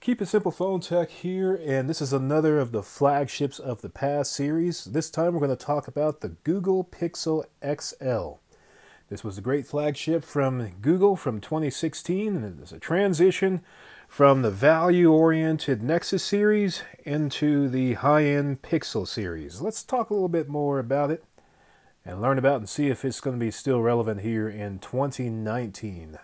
Keep It Simple Phone Tech here, and this is another of the flagships of the past series. This time we're going to talk about the Google Pixel XL. This was a great flagship from Google from 2016, and it's a transition from the value-oriented Nexus series into the high-end Pixel series. Let's talk a little bit more about it and learn about and see if it's going to be still relevant here in 2019.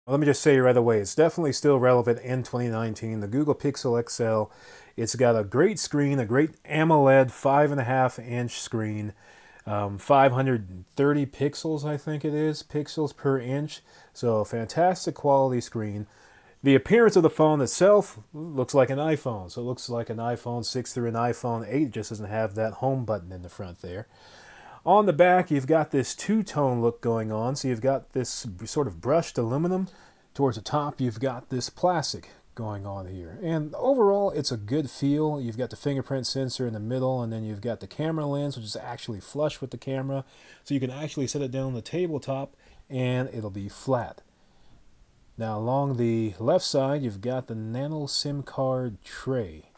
Let me just say right away, it's definitely still relevant in 2019. The Google Pixel XL, it's got a great screen, a great AMOLED 5.5-inch screen, 530 pixels, I think it is, pixels per inch. So a fantastic quality screen. The appearance of the phone itself looks like an iPhone. So it looks like an iPhone 6 through an iPhone 8, just doesn't have that home button in the front there. On the back, you've got this two-tone look going on. So you've got this sort of brushed aluminum. Towards the top, you've got this plastic going on here. And overall, it's a good feel. You've got the fingerprint sensor in the middle, and then you've got the camera lens, which is actually flush with the camera. So you can actually set it down on the tabletop, and it'll be flat. Now, along the left side, you've got the nano SIM card tray.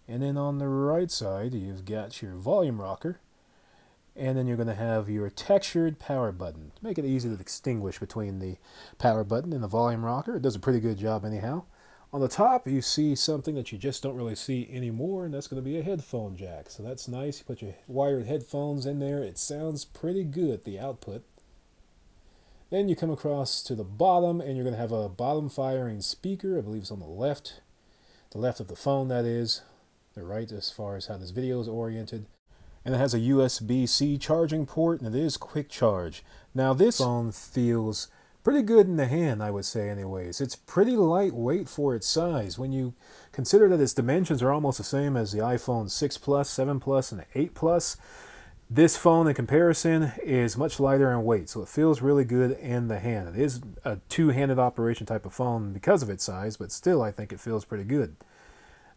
And then on the right side, you've got your volume rocker. And then you're going to have your textured power button to make it easy to distinguish between the power button and the volume rocker. It does a pretty good job anyhow. On the top, you see something that you just don't really see anymore, and that's going to be a headphone jack. So that's nice. You put your wired headphones in there. It sounds pretty good at the output. Then you come across to the bottom, and you're going to have a bottom firing speaker. I believe it's on the left of the phone, that is. The right as far as how this video is oriented. And it has a USB-C charging port, and it is quick charge. Now this phone feels pretty good in the hand, I would say anyways. It's pretty lightweight for its size. When you consider that its dimensions are almost the same as the iPhone 6 Plus, 7 Plus, and 8 Plus, this phone in comparison is much lighter in weight, so it feels really good in the hand. It is a two-handed operation type of phone because of its size, but still I think it feels pretty good.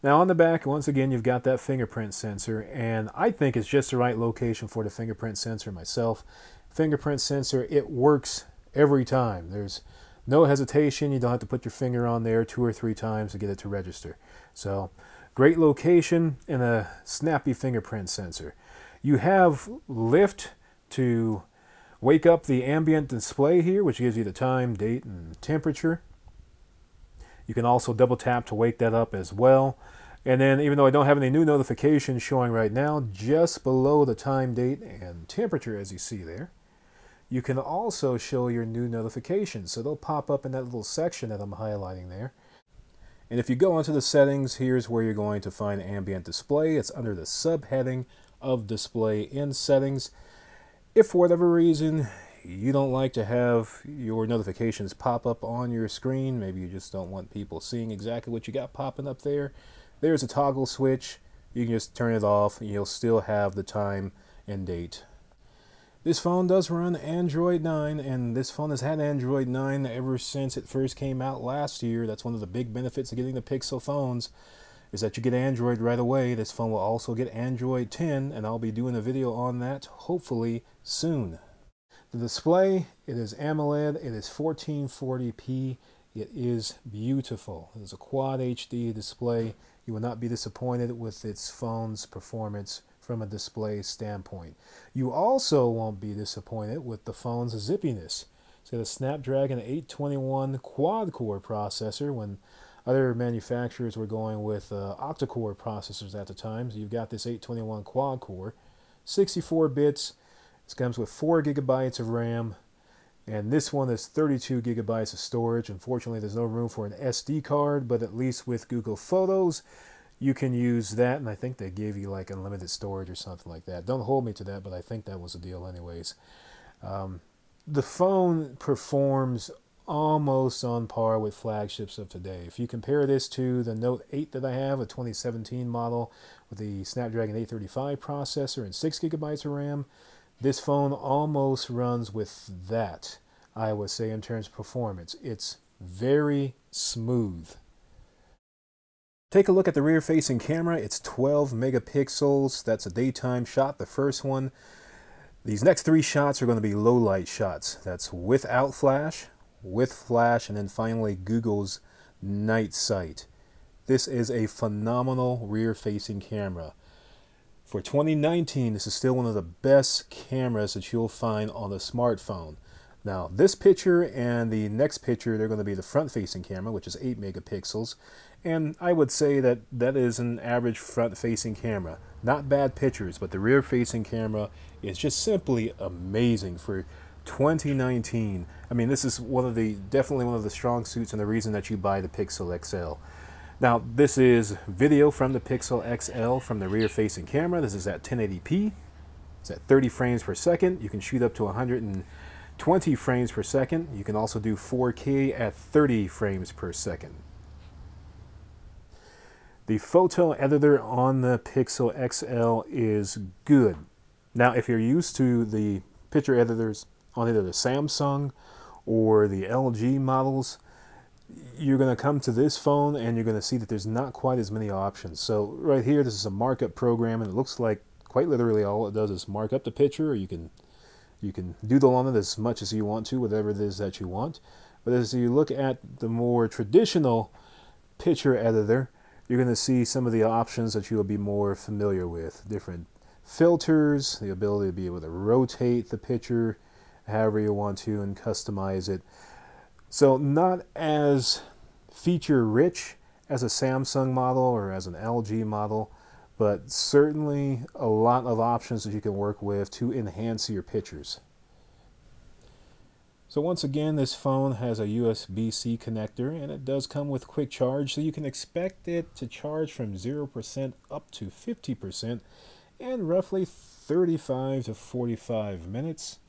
Now on the back, once again, you've got that fingerprint sensor, and I think it's just the right location for the fingerprint sensor myself. Fingerprint sensor, it works every time. There's no hesitation. You don't have to put your finger on there 2 or 3 times to get it to register. So great location and a snappy fingerprint sensor. You have lift to wake up the ambient display here, which gives you the time, date, and temperature. You can also double tap to wake that up as well. And then, even though I don't have any new notifications showing right now, just below the time, date, and temperature, as you see there, you can also show your new notifications. So they'll pop up in that little section that I'm highlighting there. And if you go into the settings, here's where you're going to find Ambient Display. It's under the subheading of Display in Settings. If for whatever reason you don't like to have your notifications pop up on your screen, maybe you just don't want people seeing exactly what you got popping up there, there's a toggle switch. You can just turn it off and you'll still have the time and date. This phone does run Android 9, and this phone has had Android 9 ever since it first came out last year. That's one of the big benefits of getting the Pixel phones, is that you get Android right away. This phone will also get Android 10, and I'll be doing a video on that hopefully soon. The display, it is AMOLED, it is 1440p, it is beautiful. It is a Quad HD display. You will not be disappointed with its phone's performance from a display standpoint. You also won't be disappointed with the phone's zippiness. It's got a Snapdragon 821 quad-core processor when other manufacturers were going with octa-core processors at the time. So you've got this 821 quad-core, 64 bits. This comes with 4 gigabytes of RAM, and this one is 32 gigabytes of storage. Unfortunately, there's no room for an SD card, but at least with Google Photos, you can use that, and I think they gave you like unlimited storage or something like that. Don't hold me to that, but I think that was the deal anyways. The phone performs almost on par with flagships of today. If you compare this to the Note 8 that I have, a 2017 model with the Snapdragon 835 processor and 6 gigabytes of RAM, this phone almost runs with that, I would say, in terms of performance. It's very smooth. Take a look at the rear-facing camera. It's 12 megapixels. That's a daytime shot, the first one. These next 3 shots are going to be low-light shots. That's without flash, with flash, and then finally Google's night sight. This is a phenomenal rear-facing camera. For 2019, this is still one of the best cameras that you'll find on a smartphone. Now, this picture and the next picture, they're going to be the front-facing camera, which is 8 megapixels. And I would say that that is an average front-facing camera. Not bad pictures, but the rear-facing camera is just simply amazing for 2019. I mean, this is definitely one of the strong suits and the reason that you buy the Pixel XL. Now, this is video from the Pixel XL from the rear-facing camera. This is at 1080p. It's at 30 frames per second. You can shoot up to 120 frames per second. You can also do 4K at 30 frames per second. The photo editor on the Pixel XL is good. Now, if you're used to the picture editors on either the Samsung or the LG models, you're going to come to this phone and you're going to see that there's not quite as many options. So right here, this is a markup program, and it looks like quite literally all it does is mark up the picture, or you can doodle on it as much as you want to, whatever it is that you want. But as you look at the more traditional picture editor, you're going to see some of the options that you'll be more familiar with. Different filters, the ability to be able to rotate the picture however you want to and customize it. So not as feature rich as a Samsung model or as an LG model, but certainly a lot of options that you can work with to enhance your pictures. So once again, this phone has a USB-C connector, and it does come with quick charge, so you can expect it to charge from 0% up to 50% in roughly 35 to 45 minutes.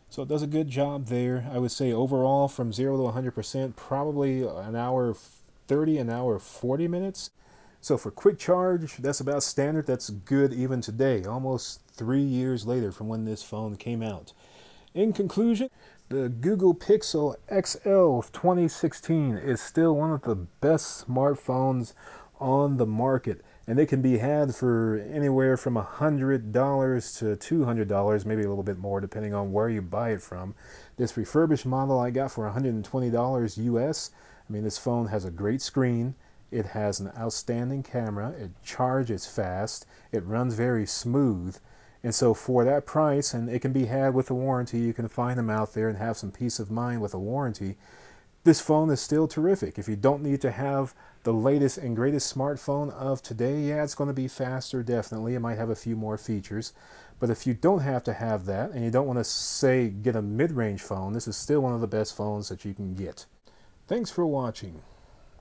So it does a good job there. I would say overall from 0 to 100%, probably an hour 30, an hour 40 minutes. So for quick charge, that's about standard. That's good even today, almost 3 years later from when this phone came out. In conclusion, the Google Pixel XL 2016 is still one of the best smartphones on the market, and they can be had for anywhere from $100 to $200, maybe a little bit more depending on where you buy it from. This refurbished model I got for $120 US. I mean, this phone has a great screen. It has an outstanding camera. It charges fast. It runs very smooth. And so for that price, and it can be had with a warranty, you can find them out there and have some peace of mind with a warranty. This phone is still terrific. If you don't need to have the latest and greatest smartphone of today, yeah, it's going to be faster, definitely. It might have a few more features. But if you don't have to have that, and you don't want to, say, get a mid-range phone, this is still one of the best phones that you can get. Thanks for watching.